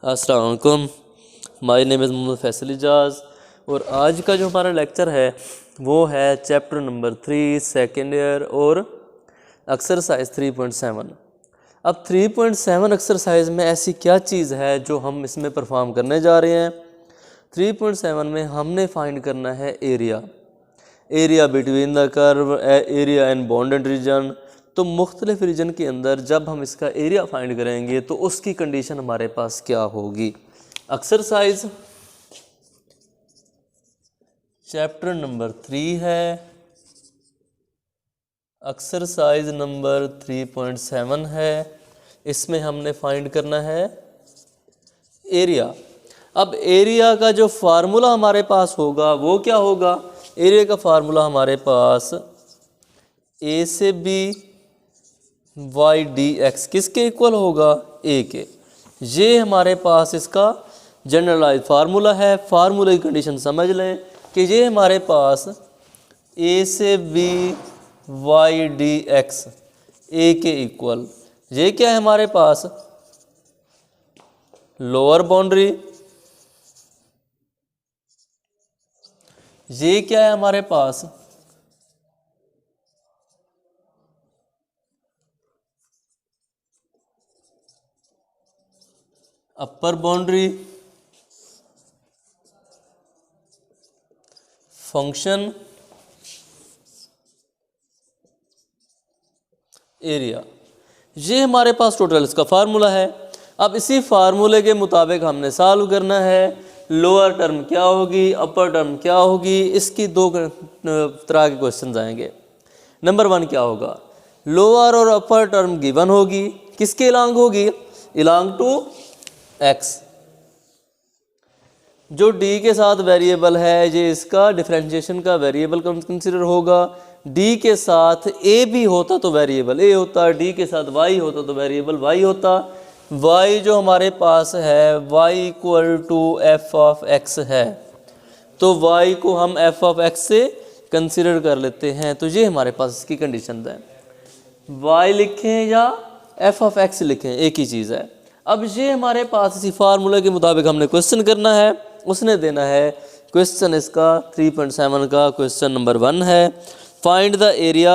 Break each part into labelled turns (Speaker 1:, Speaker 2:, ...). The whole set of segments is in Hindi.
Speaker 1: अस्सलाम वालेकुम। My name is Mohammad Faisal Ijaz और आज का जो हमारा लेक्चर है वो है चैप्टर नंबर 3 सेकेंड ईयर और एक्सरसाइज 3.7। अब 3.7 एक्सरसाइज में ऐसी क्या चीज़ है जो हम इसमें परफॉर्म करने जा रहे हैं। 3.7 में हमने फाइंड करना है area between the curve, area in bounded region. तो मुख्तलिफ रीजन के अंदर जब हम इसका एरिया फाइंड करेंगे तो उसकी कंडीशन हमारे पास क्या होगी। एक्सरसाइज चैप्टर नंबर 3 है, एक्सरसाइज नंबर 3.7 है। इसमें हमने फाइंड करना है एरिया। अब एरिया का जो फार्मूला हमारे पास होगा वो क्या होगा। एरिया का फार्मूला हमारे पास ए से बी वाई डी एक्स किसके इक्वल होगा, ए के। ये हमारे पास इसका जनरलाइज फार्मूला है। फार्मूले की कंडीशन समझ लें कि ये हमारे पास ए से बी वाई डी एक्स ए के इक्वल, ये क्या है हमारे पास लोअर बाउंड्री, ये क्या है हमारे पास अपर बाउंड्री, फंक्शन एरिया। ये हमारे पास टोटल इसका फार्मूला है। अब इसी फार्मूले के मुताबिक हमने सॉल्व करना है। लोअर टर्म क्या होगी, अपर टर्म क्या होगी, इसकी दो तरह के क्वेश्चन आएंगे। नंबर 1 क्या होगा, लोअर और अपर टर्म गिवन होगी, किसके इलांग होगी, इलांग टू एक्स। जो डी के साथ वेरिएबल है ये इसका डिफरेंशिएशन का वेरिएबल कंसिडर होगा। डी के साथ ए भी होता तो वेरिएबल ए होता, डी के साथ वाई होता तो वेरिएबल वाई होता। वाई जो हमारे पास है y equal to f of x है, तो वाई को हम एफ ऑफ एक्स से कंसिडर कर लेते हैं। तो ये हमारे पास इसकी कंडीशन है। वाई लिखें या एफ ऑफ एक्स लिखें एक ही चीज़ है। अब ये हमारे पास इसी फार्मूले के मुताबिक हमने क्वेश्चन करना है। उसने देना है क्वेश्चन इसका 3.7 का क्वेश्चन नंबर 1 है, find the area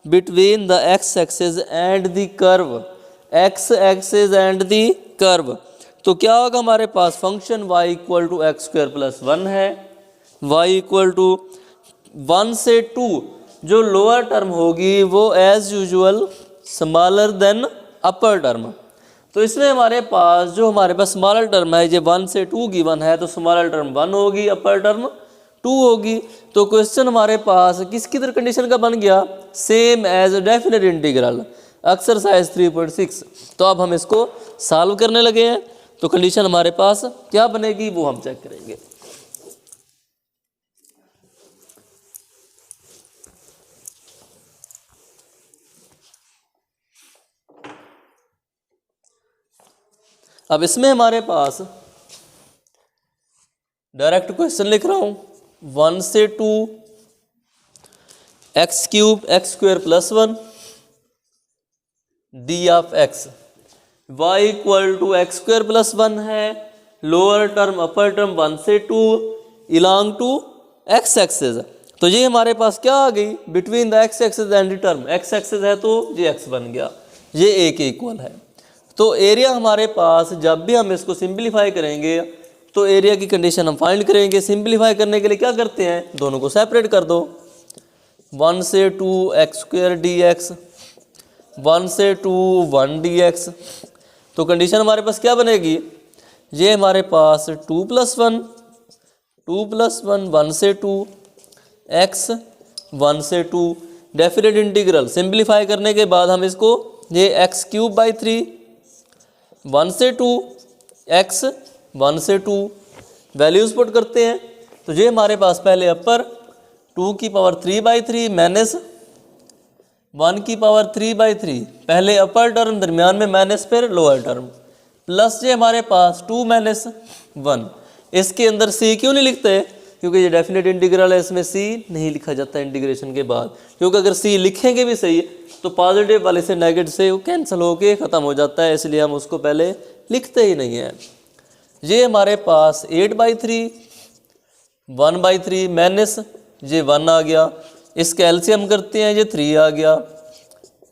Speaker 1: between the x axis and the curve, x axis and the curve. तो क्या होगा हमारे पास function y equal to x square plus 1 है, y इक्वल टू 1 से 2 जो लोअर टर्म होगी वो एज यूजुअल स्मॉलर देन अपर टर्म। तो इसमें हमारे पास जो हमारे पास स्मॉलर टर्म है ये 1 से 2 गिवन है, तो स्मॉलर टर्म 1 होगी, अपर टर्म 2 होगी। तो क्वेश्चन हमारे पास किसकी तरह कंडीशन का बन गया, same as definite integral exercise 3.6। तो अब हम इसको सॉल्व करने लगे हैं। तो कंडीशन हमारे पास क्या बनेगी वो हम चेक करेंगे। अब इसमें हमारे पास डायरेक्ट क्वेश्चन लिख रहा हूं, 1 से 2 x cube x square plus 1 d of x, y equal to x square plus 1 है, लोअर टर्म अपर टर्म 1 से 2 इलांग टू एक्स एक्सिस। तो ये हमारे पास क्या आ गई, between the x axis and the term, x axis है तो ये एक्स बन गया, ये ए के इक्वल है। तो एरिया हमारे पास जब भी हम इसको सिंप्लीफाई करेंगे तो एरिया की कंडीशन हम फाइंड करेंगे। सिंप्लीफाई करने के लिए क्या करते हैं, दोनों को सेपरेट कर दो, 1 से 2 एक्स स्क्वायर डी एक्स, 1 से 2 1 डी एक्स। तो कंडीशन हमारे पास क्या बनेगी, ये हमारे पास 2 + 1 2 + 1 1 से 2 एक्स 1 से 2 डेफिनेट इंटीग्रल। सिंप्लीफाई करने के बाद हम इसको ये एक्स क्यूब बाई 3 1 से 2 एक्स 1 से 2 वैल्यूज पुट करते हैं। तो ये हमारे पास पहले अपर 2 की पावर 3/3 माइनस 1 की पावर 3/3, पहले अपर टर्म दरमियान में माइनस फिर लोअर टर्म, प्लस ये हमारे पास 2 - 1। इसके अंदर सी क्यों नहीं लिखते, क्योंकि ये डेफिनेट इंटीग्रल है, इसमें सी नहीं लिखा जाता इंटीग्रेशन के बाद, क्योंकि अगर सी लिखेंगे भी सही तो पॉजिटिव वाले से नेगेटिव से वो कैंसिल होके ख़त्म हो जाता है, इसलिए हम उसको पहले लिखते ही नहीं हैं। ये हमारे पास 8/3 1/3 माइनस ये 1 आ गया, इसका एलसीएम करते हैं, ये 3 आ गया,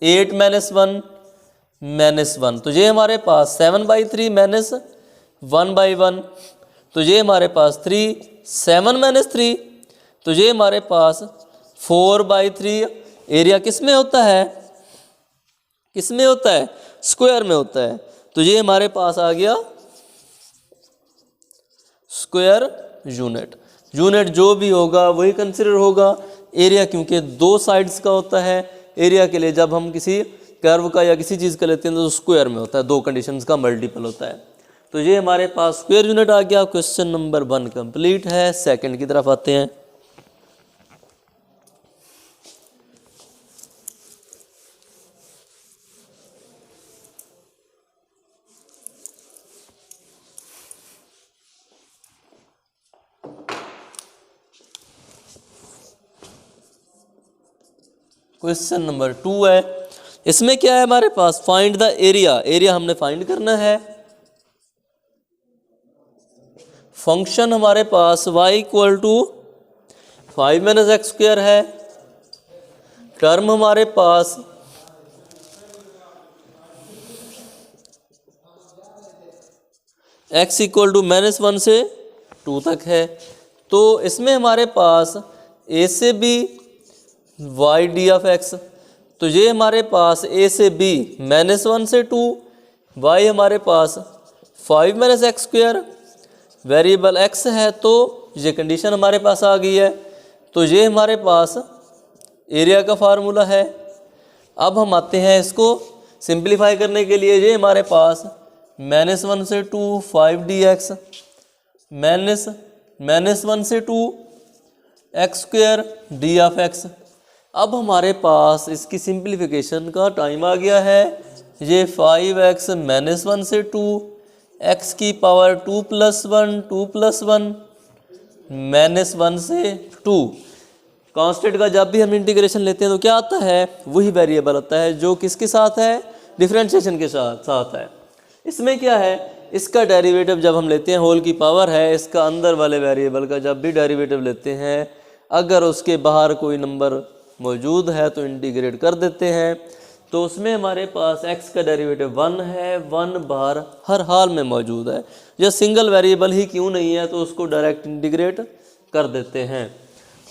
Speaker 1: 8 -1 तो ये हमारे पास 7/3 माइनस 1/1 तो ये हमारे पास 3, 7 - 3 तो ये हमारे पास 4/3। एरिया किस में होता है, किस में होता है, स्क्वायर में होता है, तो ये हमारे पास आ गया स्क्वायर यूनिट। यूनिट जो भी होगा वही कंसिडर होगा। एरिया क्योंकि दो साइड्स का होता है, एरिया के लिए जब हम किसी कर्व का या किसी चीज़ का लेते हैं तो स्क्वायर में होता है, दो कंडीशंस का मल्टीपल होता है। तो ये हमारे पास स्क्वायर यूनिट आ गया। क्वेश्चन नंबर 1 कंप्लीट है। सेकंड की तरफ आते हैं। क्वेश्चन नंबर 2 है। इसमें क्या है हमारे पास, फाइंड द एरिया। एरिया हमने फाइंड करना है। फंक्शन हमारे पास y = 5 - x² है। टर्म हमारे पास x = -1 से 2 तक है। तो इसमें हमारे पास a से b y d(x), तो ये हमारे पास a से b -1 से 2, y हमारे पास 5 - x², वेरिएबल x है तो ये कंडीशन हमारे पास आ गई है। तो ये हमारे पास एरिया का फार्मूला है। अब हम आते हैं इसको सिंप्लीफाई करने के लिए। ये हमारे पास -1 से 2 5dx -1 से 2 x² d(x). अब हमारे पास इसकी सिंप्लीफिकेशन का टाइम आ गया है। ये 5x -1 से 2 x की पावर 2 + 1 2 + 1 -1 से 2। कांस्टेंट का जब भी हम इंटीग्रेशन लेते हैं तो क्या आता है, वही वेरिएबल आता है जो किसके साथ है, डिफरेंशिएशन के साथ है। इसमें क्या है, इसका डेरिवेटिव जब हम लेते हैं, होल की पावर है, इसका अंदर वाले वेरिएबल का जब भी डेरिवेटिव लेते हैं, अगर उसके बाहर कोई नंबर मौजूद है तो इंटीग्रेट कर देते हैं। तो उसमें हमारे पास x का डेरिवेटिव 1 है, 1 बाहर हर हाल में मौजूद है। या सिंगल वेरिएबल ही क्यों नहीं है तो उसको डायरेक्ट इंटीग्रेट कर देते हैं।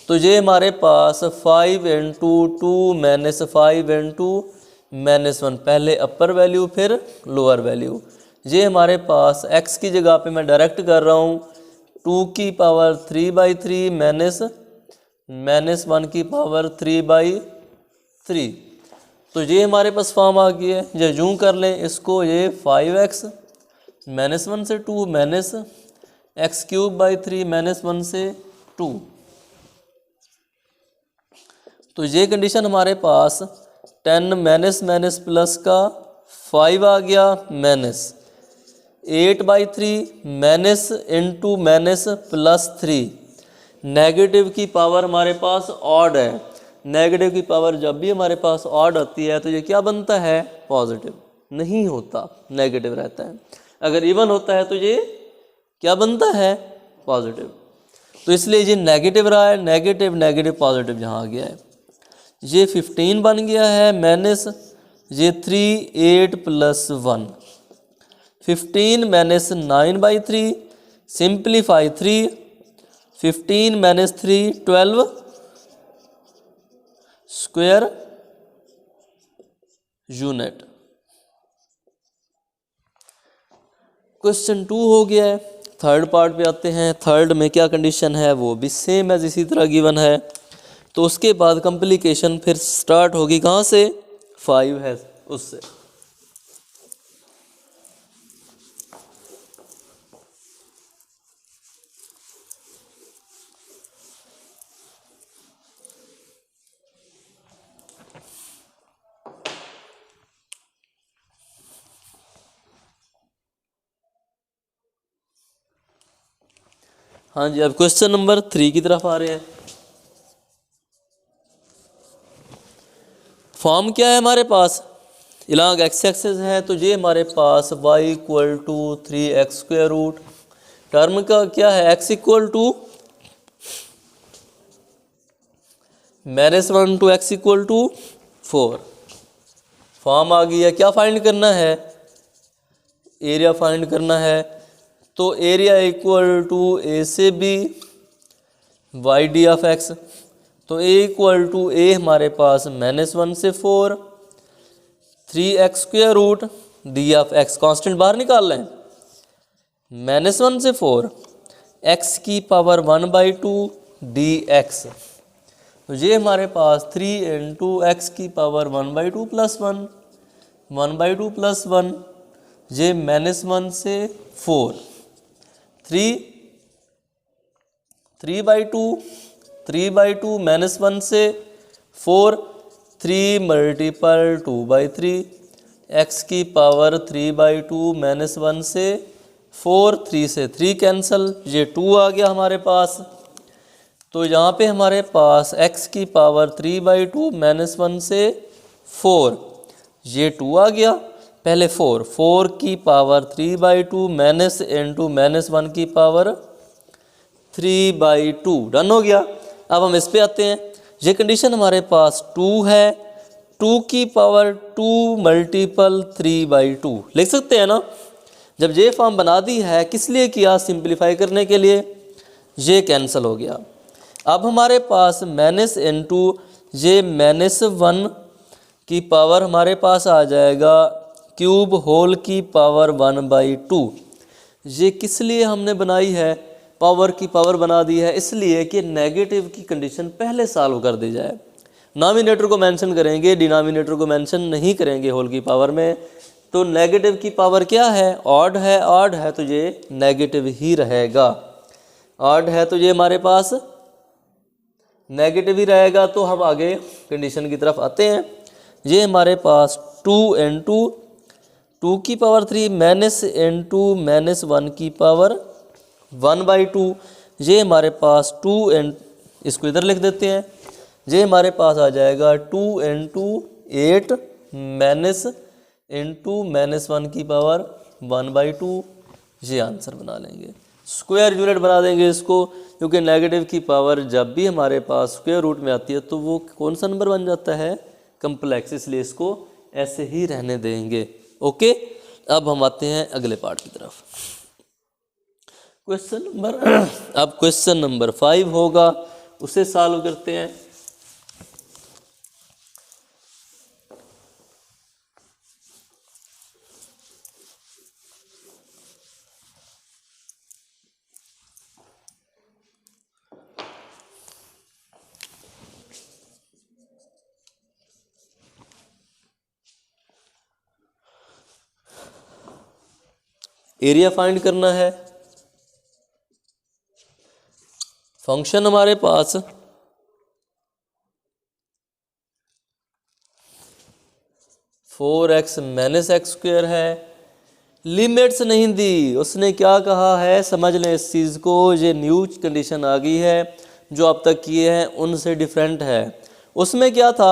Speaker 1: तो ये हमारे पास 5 × 2 -5 × -1, पहले अपर वैल्यू फिर लोअर वैल्यू। ये हमारे पास x की जगह पे मैं डायरेक्ट कर रहा हूँ 2 की पावर 3/3 -1 की पावर 3/3। तो ये हमारे पास फॉर्म आ गई है। या यूँ कर लें इसको, ये 5x -1 से 2 -x³/3 -1 से 2। तो ये कंडीशन हमारे पास 10 प्लस का 5 आ गया, -8/3 +3। नेगेटिव की पावर हमारे पास ऑड है। नेगेटिव की पावर जब भी हमारे पास ऑड आती है तो ये क्या बनता है, पॉजिटिव नहीं होता, नेगेटिव रहता है। अगर इवन होता है तो ये क्या बनता है, पॉजिटिव। तो इसलिए ये नेगेटिव रहा है, नेगेटिव नेगेटिव पॉजिटिव यहाँ आ गया है। ये 15 बन गया है, माइनस ये 3 8 + 1 15 -9/3 सिंप्लीफाई 3 15 - 3 12 स्क्वायर यूनिट। क्वेश्चन 2 हो गया है। थर्ड पार्ट पे आते हैं। थर्ड में क्या कंडीशन है, वो भी सेम एज इसी तरह गिवन है। तो उसके बाद कॉम्प्लिकेशन फिर स्टार्ट होगी कहाँ से, 5 है उससे। हाँ जी, अब क्वेश्चन नंबर 3 की तरफ आ रहे हैं। फॉर्म क्या है हमारे पास, इलांग x एक्सेस है, तो ये हमारे पास y = 3x² रूट टर्म का क्या है, x equal to -1 to x equal to 4 form आ गई है। क्या फाइंड करना है, एरिया फाइंड करना है। तो एरिया इक्वल टू ए से b y d of x. तो ए इक्वल टू ए हमारे पास -1 से 4 3x² root d of x, constant बाहर निकाल लें, -1 से 4 x की पावर 1/2 dx। तो ये हमारे पास 3 इंटू एक्स की पावर 1/2 प्लस 1 1/2 प्लस 1, ये -1 से 4 3/2 3/2 -1 से 4 3 मल्टीपल 2/3 x की पावर 3/2 -1 से 4 3 से 3 कैंसल, ये 2 आ गया हमारे पास। तो यहाँ पे हमारे पास x की पावर 3/2 -1 से 4, ये 2 आ गया। पहले 4 की पावर 3/2 माइनस इंटू -1 की पावर 3/2, डन हो गया। अब हम इस पे आते हैं। ये कंडीशन हमारे पास 2 है, 2 की पावर 2 मल्टीपल 3/2 लिख सकते हैं ना। जब ये फॉर्म बना दी है, किस लिए किया, सिंप्लीफाई करने के लिए, ये कैंसिल हो गया। अब हमारे पास माइनस इंटू ये -1 की पावर हमारे पास आ जाएगा क्यूब होल की पावर 1/2। ये किस लिए हमने बनाई है, पावर की पावर बना दी है, इसलिए कि नेगेटिव की कंडीशन पहले सॉल्व कर दी जाए। नॉमिनेटर को मेंशन करेंगे, डिनोमिनेटर को मेंशन नहीं करेंगे होल की पावर में। तो नेगेटिव की पावर क्या है, ऑड है तो ये नेगेटिव ही रहेगा। ऑड है तो ये हमारे पास नेगेटिव ही रहेगा। तो हम आगे कंडीशन की तरफ आते हैं। ये हमारे पास 2 इंटू 2 की पावर 3 माइनस इंटू -1 की पावर 1/2, ये हमारे पास 2 इसको इधर लिख देते हैं। ये हमारे पास आ जाएगा 2 इंटू 8 माइनस इंटू -1 की पावर 1/2, ये आंसर बना लेंगे। स्क्वायर यूनिट बना देंगे इसको, क्योंकि नेगेटिव की पावर जब भी हमारे पास स्क्वायर रूट में आती है तो वो कौन सा नंबर बन जाता है, कम्प्लेक्स, इसलिए इसको ऐसे ही रहने देंगे। ओके, अब हम आते हैं अगले पार्ट की तरफ। अब क्वेश्चन नंबर 5 होगा, उसे सॉल्व करते हैं। एरिया फाइंड करना है। फंक्शन हमारे पास (4x - x² है। लिमिट्स नहीं दी, उसने क्या कहा है, समझ लें इस चीज़ को। ये न्यू कंडीशन आ गई है, जो अब तक किए हैं उनसे डिफरेंट है। उसमें क्या था,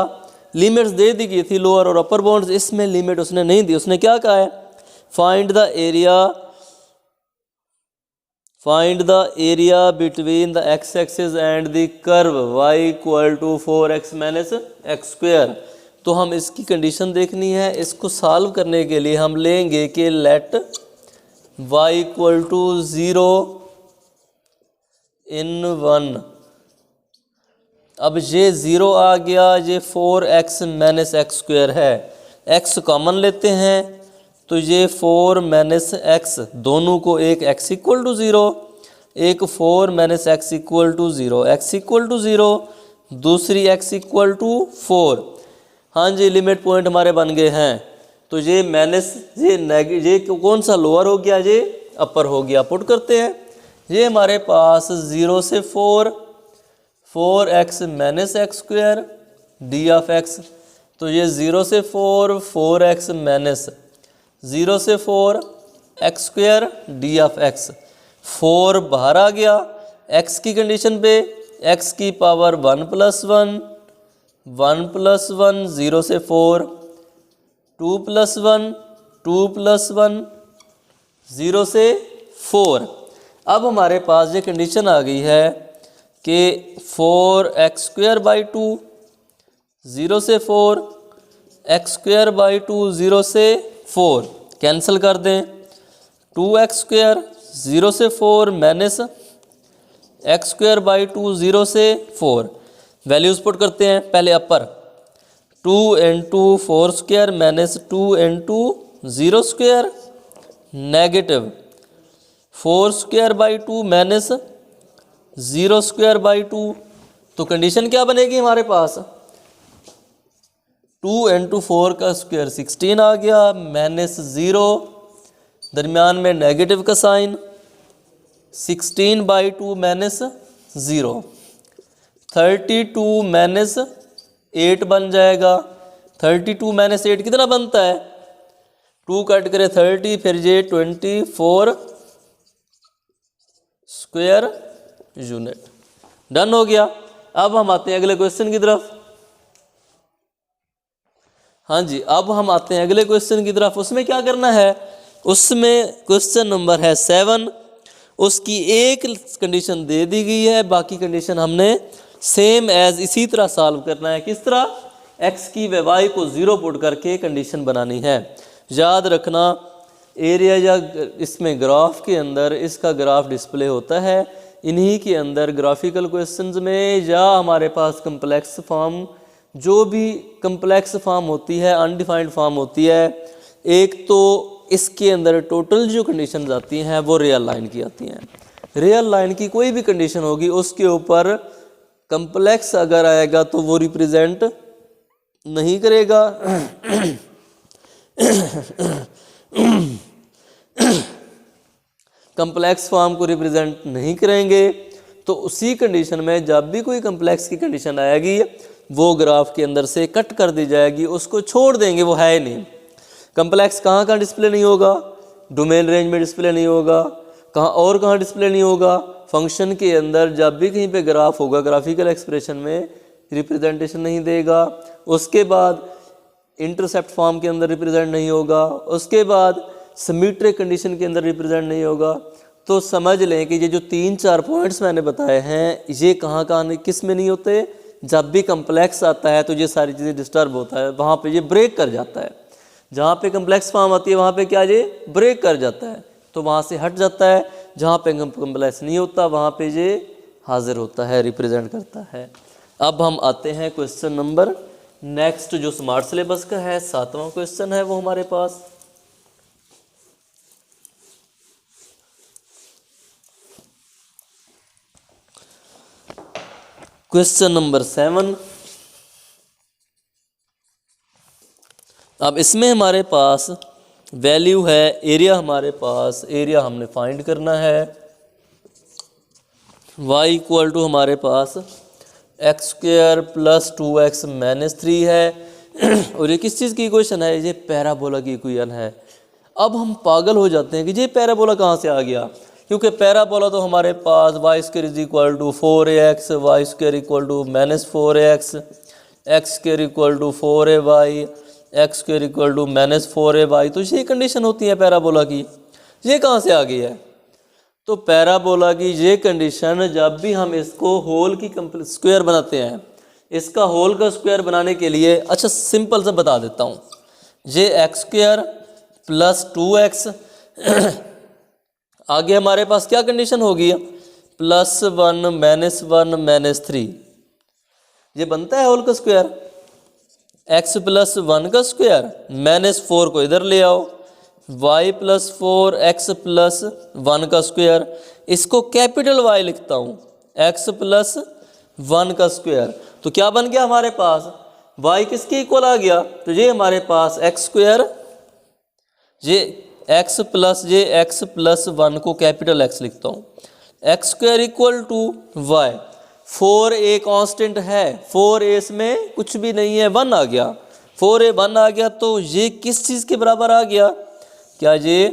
Speaker 1: लिमिट्स दे दी गई थी लोअर और अपर बाउंड्स, इसमें लिमिट उसने नहीं दी। उसने क्या कहा है, find the area between the x axis and the curve y equal to 4x - x²। तो हम इसकी कंडीशन देखनी है। इसको सॉल्व करने के लिए हम लेंगे कि let y equal to 0 in 1। अब ये 0 आ गया, ये 4x - x² है। x कॉमन लेते हैं तो ये 4 - x, दोनों को एक x इक्वल टू 0, एक 4 - x equal to 0, x equal to 0, दूसरी x इक्वल टू 4। हाँ जी, लिमिट पॉइंट हमारे बन गए हैं। तो ये ये कौन सा लोअर हो गया, ये अपर हो गया। पुट करते हैं। ये हमारे पास 0 से 4x - x² D of x। तो ये 0 से 4x - 0 से 4 x² डी ऑफ x। 4 बाहर आ गया, x की कंडीशन पे x की पावर 1 + 1 1 + 1 0 से 4 2 + 1 2 + 1 0 से 4। अब हमारे पास ये कंडीशन आ गई है कि 4x² 2 0 से 4 x² 2 0 से 4 कैंसिल कर दें 2x² 0 से 4 माइनस x² 2 0 से 4 वैल्यूज पुट करते हैं। पहले अपर 2 into 4² minus 2 into 0² negative 4² 2 minus 0² 2। तो कंडीशन क्या बनेगी हमारे पास 2 इंटू 4 का स्क्वायर 16 आ गया माइनस 0 दरमियान में नेगेटिव का साइन 16/2 माइनस 0 32 माइनस 8 बन जाएगा। 32 माइनस 8 कितना बनता है 2 कट करे 30 फिर ये 24 स्क्वायर यूनिट। डन हो गया। अब हम आते हैं अगले क्वेश्चन की तरफ। हाँ जी, अब हम आते हैं अगले क्वेश्चन की तरफ। उसमें क्या करना है, उसमें क्वेश्चन नंबर है 7, उसकी एक कंडीशन दे दी गई है, बाकी कंडीशन हमने सेम एज इसी तरह सॉल्व करना है। किस तरह, x की व y को 0 पुट करके कंडीशन बनानी है। याद रखना एरिया या इसमें ग्राफ के अंदर इसका ग्राफ डिस्प्ले होता है, इन्हीं के अंदर ग्राफिकल क्वेश्चंस में या हमारे पास कम्प्लेक्स फॉर्म, जो भी कम्प्लेक्स फॉर्म होती है, अनडिफाइंड फॉर्म होती है, एक तो इसके अंदर टोटल जो कंडीशंस आती हैं वो रियल लाइन की आती हैं। रियल लाइन की कोई भी कंडीशन होगी उसके ऊपर कम्प्लेक्स अगर आएगा तो वो रिप्रेजेंट नहीं करेगा कम्प्लेक्स फॉर्म को रिप्रेजेंट नहीं करेंगे। तो उसी कंडीशन में जब भी कोई कम्प्लेक्स की कंडीशन आएगी वो ग्राफ के अंदर से कट कर दी जाएगी, उसको छोड़ देंगे, वो है ही नहीं। कम्प्लेक्स कहाँ कहाँ डिस्प्ले नहीं होगा, डोमेन रेंज में डिस्प्ले नहीं होगा, कहाँ डिस्प्ले नहीं होगा, फंक्शन के अंदर जब भी कहीं पे ग्राफ होगा ग्राफिकल एक्सप्रेशन में रिप्रेजेंटेशन नहीं देगा। उसके बाद इंटरसेप्ट फॉर्म के अंदर रिप्रेजेंट नहीं होगा, उसके बाद सिमेट्रिक कंडीशन के अंदर रिप्रेजेंट नहीं होगा। तो समझ लें कि ये जो 3-4 पॉइंट्स मैंने बताए हैं ये कहाँ किस में नहीं होते, जब भी कम्प्लेक्स आता है तो ये सारी चीज़ें डिस्टर्ब होता है, वहाँ पे ये ब्रेक कर जाता है। जहाँ पे कम्प्लेक्स फॉर्म आती है वहाँ पे क्या ये ब्रेक कर जाता है, तो वहाँ से हट जाता है। जहाँ पे कम्प्लेक्स नहीं होता वहाँ पे ये हाजिर होता है, रिप्रेजेंट करता है। अब हम आते हैं क्वेश्चन नंबर नेक्स्ट, जो स्मार्ट सिलेबस का है, 7वां क्वेश्चन है वो हमारे पास। Question number 7। अब इसमें हमारे पास वैल्यू है एरिया, हमारे पास एरिया हमने फाइंड करना है। y इक्वल टू हमारे पास x² + 2x - 3 है और ये किस चीज़ की इक्वेशन है, ये पैराबोला की इक्वेशन है। अब हम पागल हो जाते हैं कि ये पैराबोला कहाँ से आ गया, क्योंकि पैराबोला तो हमारे पास y² = 4ax, y² = -4ax, x² = 4ay, x² = -4ay। तो ये कंडीशन होती है पैराबोला की। ये कहाँ से आ गई है, तो पैराबोला की ये कंडीशन जब भी हम इसको होल की स्क्वायर बनाते हैं, इसका होल का स्क्वायर बनाने के लिए, अच्छा सिंपल सा बता देता हूँ, ये x² + 2x आगे हमारे पास क्या कंडीशन होगी, +1 -1 -3, ये बनता है होल का स्क्वायर। x + 1 का स्क्वायर -4 को इधर ले आओ, y + 4 x + 1 का स्क्वायर, इसको कैपिटल Y लिखता हूँ, x + 1 का स्क्वायर। तो क्या बन गया हमारे पास, y किसके इक्वल आ गया, तो ये हमारे पास x², ये x + 1 को कैपिटल X लिखता हूँ, x² = y। 4a कांस्टेंट है, 4a इसमें कुछ भी नहीं है, 1 आ गया, 4a 1 आ गया। तो ये किस चीज़ के बराबर आ गया, क्या ये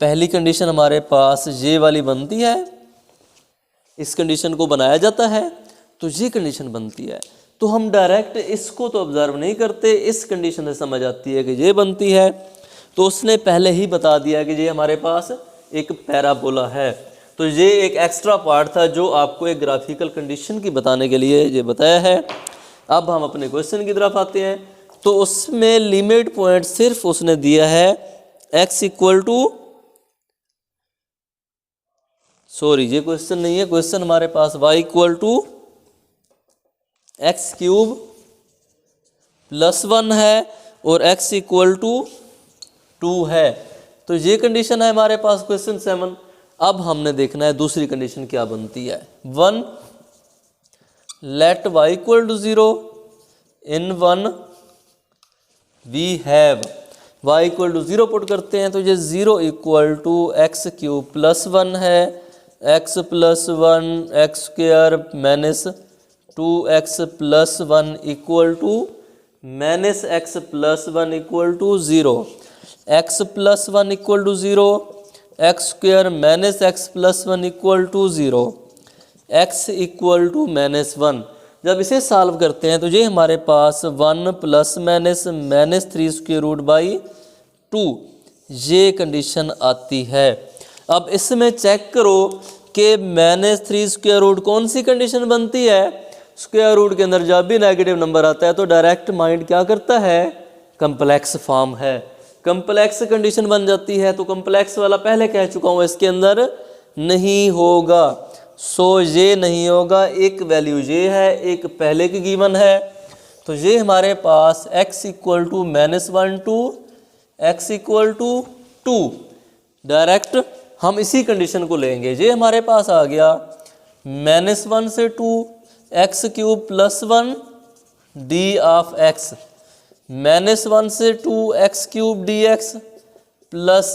Speaker 1: पहली कंडीशन हमारे पास ये वाली बनती है, इस कंडीशन को बनाया जाता है तो ये कंडीशन बनती है। तो हम डायरेक्ट इसको तो ऑब्जर्व नहीं करते, इस कंडीशन से समझ आती है कि ये बनती है। तो उसने पहले ही बता दिया कि ये हमारे पास एक पैराबोला है। तो ये एक एक्स्ट्रा पार्ट था जो आपको एक ग्राफिकल कंडीशन की बताने के लिए ये बताया है। अब हम अपने क्वेश्चन की तरफ आते हैं। तो उसमें लिमिट पॉइंट सिर्फ उसने दिया है x इक्वल टू, सॉरी ये क्वेश्चन नहीं है, क्वेश्चन हमारे पास y equal to x cube plus 1 है और x इक्वल टू 2 है। तो ये कंडीशन है हमारे पास क्वेश्चन 7। अब हमने देखना है दूसरी कंडीशन क्या बनती है। 1 let y equal to 0 in 1 we have, y equal to 0 put करते हैं तो ये 0 equal to x cube plus 1 है, x plus 1 x square minus 2x plus 1 equal to minus x plus 1 equal to 0, x plus 1 equal to 0, x square minus x plus 1 equal to 0, x equal to minus 1। जब इसे सॉल्व करते हैं तो ये हमारे पास 1 plus minus minus 3 square root by 2 ये कंडीशन आती है। अब इसमें चेक करो कि माइनस 3 स्क्वायर रूट कौन सी कंडीशन बनती है। स्क्वायर रूट के अंदर जब भी नेगेटिव नंबर आता है तो डायरेक्ट माइंड क्या करता है, कम्प्लेक्स फॉर्म है, कम्प्लेक्स कंडीशन बन जाती है। तो कम्प्लेक्स वाला पहले कह चुका हूँ इसके अंदर नहीं होगा, सो ये नहीं होगा। एक वैल्यू ये है, एक पहले की गिवन है। तो ये हमारे पास x equal to minus 1 to x equal to 2, direct हम इसी कंडीशन को लेंगे। ये हमारे पास आ गया माइनस 1 से 2 x cube plus 1 d of x, minus 1 से 2 x cube D x plus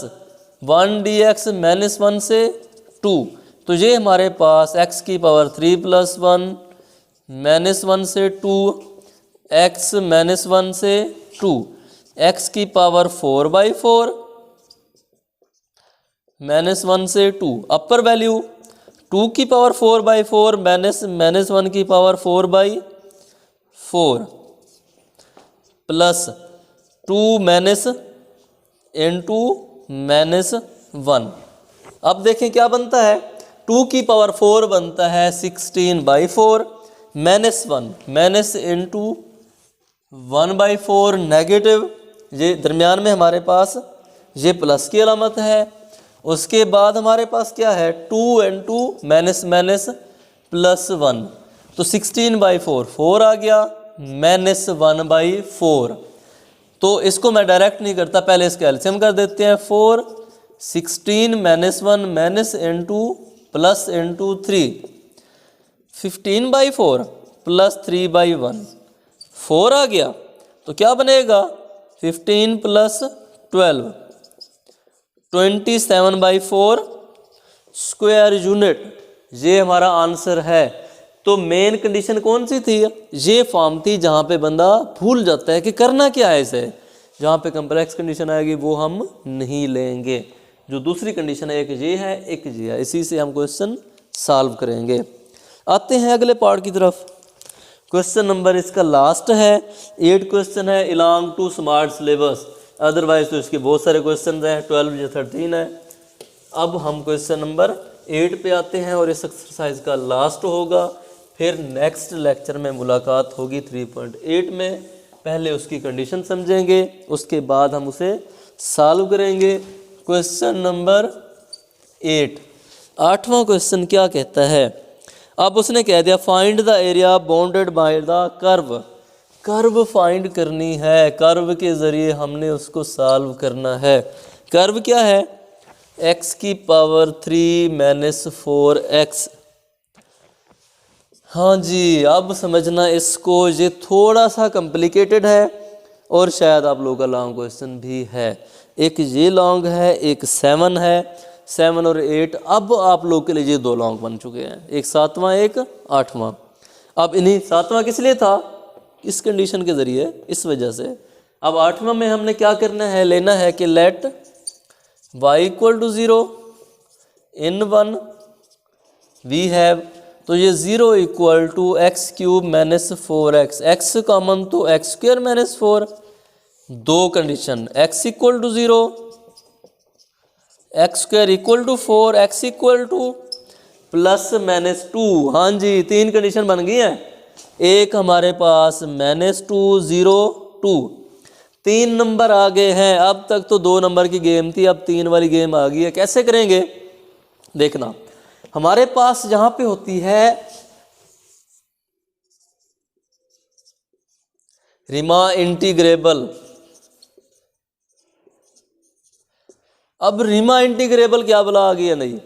Speaker 1: 1 D x minus 1 से 2। तो ये हमारे पास x की पावर 3 प्लस 1 माइनस 1 से 2 x माइनस 1 से 2 x की पावर 4 बाई 4 माइनस 1 से 2, अपर वैल्यू 2 की पावर 4 बाई 4 माइनस 1 की power 4 by 4 plus 2 minus into minus 1। अब देखें क्या बनता है, 2 की पावर 4 बनता है 16 by 4 minus 1 minus into 1 by 4 negative, ये दरमियान में हमारे पास ये प्लस की अलामत है। उसके बाद हमारे पास क्या है 2 इंटू माइनस माइनस प्लस 1, तो 16 बाई 4 4 आ गया माइनस 1 बाई 4। तो इसको मैं डायरेक्ट नहीं करता, पहले इसका एलसीएम कर देते हैं। 4 16 minus 1 minus into plus into 3 15 by 4 plus 3 by 1 4 आ गया। तो क्या बनेगा 15 प्लस 12 27 बाई 4 स्क्वायर यूनिट, ये हमारा आंसर है। तो मेन कंडीशन कौन सी थी, ये फॉर्म थी जहाँ पे बंदा भूल जाता है कि करना क्या है इसे। जहाँ पे कम्प्लेक्स कंडीशन आएगी वो हम नहीं लेंगे। जो दूसरी कंडीशन है एक ये है एक ये है, इसी से हम क्वेश्चन सॉल्व करेंगे। आते हैं अगले पार्ट की तरफ। क्वेश्चन नंबर इसका लास्ट है, 8 क्वेश्चन है इलांग टू स्मार्ट सिलेबस, अदरवाइज तो इसके बहुत सारे क्वेश्चन हैं, 12 या 13 है। अब हम क्वेश्चन नंबर 8 पे आते हैं और इस एक्सरसाइज का लास्ट होगा। फिर नेक्स्ट लेक्चर में मुलाकात होगी 3.8 में। पहले उसकी कंडीशन समझेंगे, उसके बाद हम उसे सॉल्व करेंगे। क्वेश्चन नंबर 8, 8वां क्वेश्चन क्या कहता है। अब उसने कह दिया find the area bounded by the curve, curve find करनी है, कर्व के ज़रिए हमने उसको सॉल्व करना है। कर्व क्या है, x की पावर 3 माइनस 4x। हाँ जी, अब समझना इसको, ये थोड़ा सा कॉम्प्लिकेटेड है और शायद आप लोगों का लॉन्ग क्वेश्चन भी है। एक ये लॉन्ग है, एक 7 है, 7 और 8। अब आप लोग के लिए ये 2 लॉन्ग बन चुके हैं, एक 7वां एक 8वां। अब इन्हीं 7वां किस लिए था, इस कंडीशन के ज़रिए, इस वजह से। अब 8वां में हमने क्या करना है, लेना है कि let y equal to 0 in 1 we have, तो ये 0 equal to x cube minus 4x, x common तो x square minus 4। 2 condition, x equal to 0, x square equal to 4, x equal to plus -2। हाँ जी, 3 कंडीशन बन गई है। एक हमारे पास -2 0 2, 3 नंबर आ गए हैं। अब तक तो 2 नंबर की गेम थी, अब 3 वाली गेम आ गई है। कैसे करेंगे देखना, हमारे पास जहां पे होती है रीमा इंटीग्रेबल। अब रीमा इंटीग्रेबल क्या बोला आ गया? नहीं,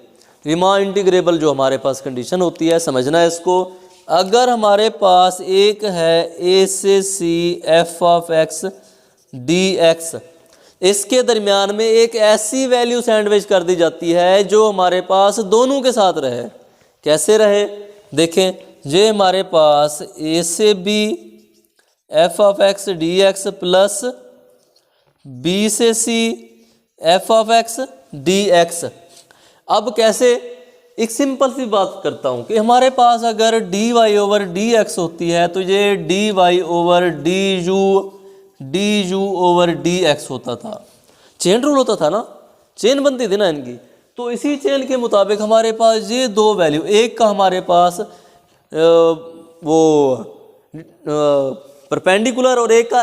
Speaker 1: रीमा इंटीग्रेबल जो हमारे पास कंडीशन होती है, समझना है इसको। अगर हमारे पास एक है a से c f(x) dx, इसके दरमियान में एक ऐसी वैल्यू सैंडविच कर दी जाती है जो हमारे पास दोनों के साथ रहे। कैसे रहे देखें, ये हमारे पास a से b f(x) dx plus b से c f(x) dx। अब कैसे, एक सिंपल सी बात करता हूं कि हमारे पास अगर dy/dx होती है तो ये dy/du/dx होता था। चेन रूल होता था ना, चेन बनती थी ना इनकी। तो इसी चेन के मुताबिक हमारे पास ये 2 वैल्यू, एक का हमारे पास वो परपेंडिकुलर और एक का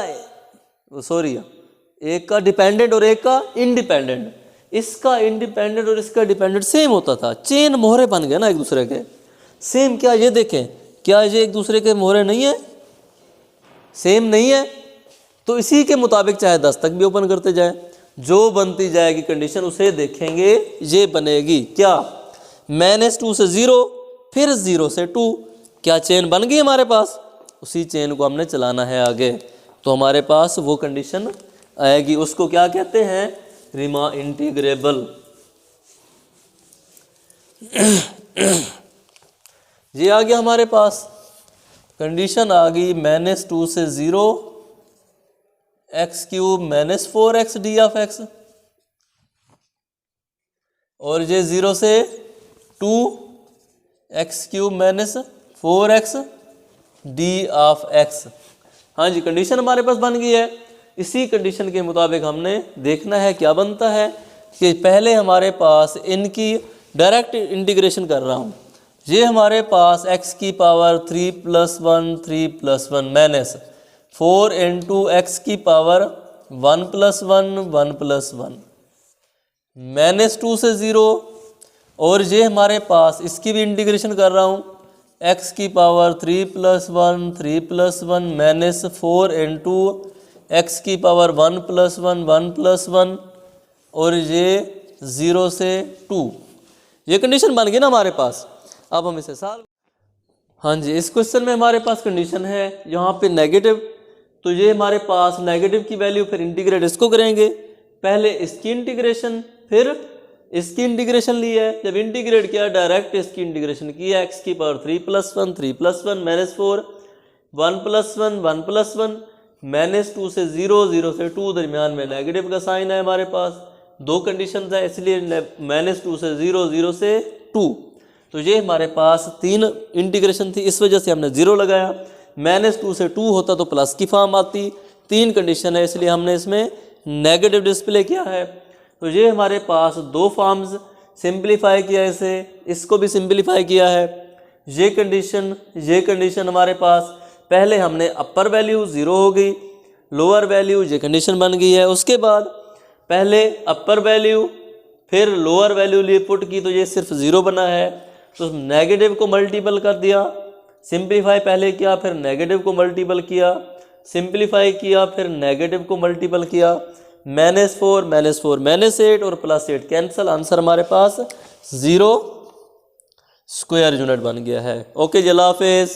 Speaker 1: एक का डिपेंडेंट और एक का इंडिपेंडेंट। इसका इंडिपेंडेंट और इसका डिपेंडेंट सेम होता था। चेन मोहरे बन गए ना एक दूसरे के सेम। क्या ये देखें, क्या ये एक दूसरे के मोहरे नहीं है, सेम नहीं है? तो इसी के मुताबिक चाहे 10 तक भी ओपन करते जाए, जो बनती जाएगी कंडीशन उसे देखेंगे। ये बनेगी क्या, -2 से 0 फिर 0 से 2। क्या चेन बन गई हमारे पास? उसी चेन को हमने चलाना है आगे, तो हमारे पास वो कंडीशन आएगी। उसको क्या कहते हैं, रीमा इंटीग्रेबल। ये आ गया हमारे पास, कंडीशन आ गई -2 से 0 x³ -4x d(x), और ये 0 से 2 x³ -4x d(x). हाँ जी, कंडीशन हमारे पास बन गई है। इसी कंडीशन के मुताबिक हमने देखना है क्या बनता है कि पहले हमारे पास इनकी डायरेक्ट इंटीग्रेशन कर रहा हूँ। ये हमारे पास x³ 3 + 1 3 + 1 -4 × x³ 1 + 1 1 + 1 -2 से 0, और ये हमारे पास इसकी भी इंटीग्रेशन कर रहा हूँ x³ 3 + 1 3 + 1 -4 × x³ 1 + 1 1 + 1, और ये 0 से 2। ये कंडीशन बन गई ना हमारे पास। अब हम इसे सॉल्व। हाँ जी, इस क्वेश्चन में हमारे पास कंडीशन है यहाँ पे नेगेटिव, तो ये हमारे पास नेगेटिव की वैल्यू, फिर इंटीग्रेट इसको करेंगे। पहले इसकी इंटीग्रेशन फिर इसकी इंटीग्रेशन ली है। जब इंटीग्रेट किया डायरेक्ट इसकी इंटीग्रेशन की है, x³ 3 + 1 3 + 1 -4 1 + 1 1 + 1 -2 से 0 0 से 2, दरमियान में नेगेटिव का साइन है हमारे पास। 2 कंडीशन है इसलिए -2 से 0 0 से 2। तो ये हमारे पास 3 इंटीग्रेशन थी, इस वजह से हमने 0 लगाया। -2 से 2 होता तो प्लस की फॉर्म आती। 3 कंडीशन है इसलिए हमने इसमें नेगेटिव डिस्प्ले किया है। तो ये हमारे पास 2 फॉर्म्स सिंप्लीफाई किया, इसे इसको भी सिंप्लीफाई किया है। ये कंडीशन हमारे पास, पहले हमने अपर वैल्यू 0 हो गई, लोअर वैल्यू, ये कंडीशन बन गई है। उसके बाद पहले अपर वैल्यू फिर लोअर वैल्यू लिए पुट की, तो ये सिर्फ 0 बना है। तो नेगेटिव को मल्टीपल कर दिया, सिंप्लीफाई पहले किया, फिर नेगेटिव को मल्टीपल किया, सिंप्लीफाई किया, फिर नेगेटिव को मल्टीपल किया। -4 -8 और +8 कैंसिल, आंसर हमारे पास 0 स्क्वायर यूनिट बन गया है। ओके जी, अल्लाह हाफिज़।